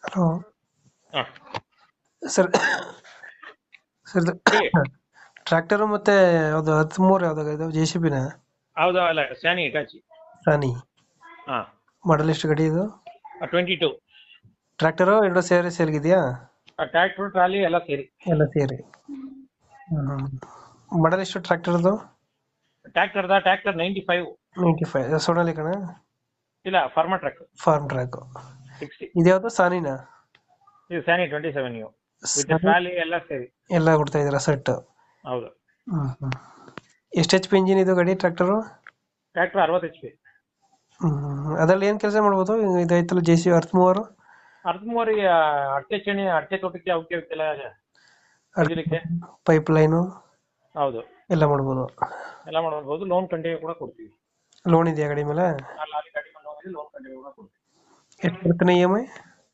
Hello ಹಾ sir. Sir ಹೇಳಿ. Tractor ಮತ್ತೆ ಯಾವ್ದು 13 ಯಾವ್ದಾಗ ಇದು JCB ಹೌದಾ, ಅಲ್ಲ ಸ್ಯಾನಿ ಇಟಾಚಿ. ರಾನಿ ಹಾ, ಮಾಡಲ್ ಎಷ್ಟು ಗಾಡಿ ಇದು? 22. ಟ್ರ್ಯಾಕ್ಟರು ಎರಡು ಸೇರಿ ಸೇಲ್ಗಿದೆಯಾ? ಟ್ರ್ಯಾಕ್ಟರ್ ಟ್ರಾಲಿ ಎಲ್ಲ ಸೇರಿ. ಎಲ್ಲ ಸೇರಿ. ಮಾಡಲ್ ಎಷ್ಟು ಟ್ರ್ಯಾಕ್ಟರ್ದು? ಟ್ರ್ಯಾಕ್ಟರ್ 95. 95 ಸೋನಾಲಿ ಕಣ. ಇಲ್ಲ, ಫಾರ್ಮಾ ಟ್ರ್ಯಾಕ್ ಫಾರ್ಮ್ ಟ್ರ್ಯಾಕ್. 60. ಇದ್ಯಾವುದು ಸಾನಿನಾ? ಇದು ಸ್ಯಾನಿ 27 ನೀವು ವಿತ್ ಸಾನಿ ಟ್ರಾಲಿ ಎಲ್ಲ ಸೇರಿ. ಎಲ್ಲ ಕೊಡ್ತಾ ಇದ್ದೀರಾ ಸೆಟ್? ಹೌದು. ಎಷ್ಟು HP ಇಂಜಿನ್ ಇದು ಗಾಡಿ ಟ್ರ್ಯಾಕ್ಟರು? Tractor 60 HP. ಅದ್ರಲ್ಲಿ ಏನ್ ಕೆಲಸ ಮಾಡ್ಬೋದು? ಇದೈತಲ್ಲ JCB 13. 13 ಅಡಕೆ ಚಣಿ, ಅಡಕೆ ತೋಟಕ್ಕೆ ಅವಕ್ಕೆ ಇವಕ್ಕೆಲ್ಲ ತೆಗಿಲಿಕ್ಕೆ. ಪೈಪ್ ಲೈನು ಹೌದು, ಎಲ್ಲ ಮಾಡ್ಬೋದು. ಎಲ್ಲ ಮಾಡ್ಬೋದು. ಲೋನ್ ಕಂಟಿನ್ಯೂ ಕೂಡ ಕೊಡ್ತೀವಿ. ಲೋನ್ ಇದೆಯಾ ಗಾಡಿ ಮೇಲೆ? ಲಾರಿ ಗಾಡಿ ಲೋನ್ ಕಂಟಿನ್ಯೂ ಕೂಡ ಕೊಡ್ತೀವಿ. ಎಷ್ಟು ಬರುತ್ತೆ EMI?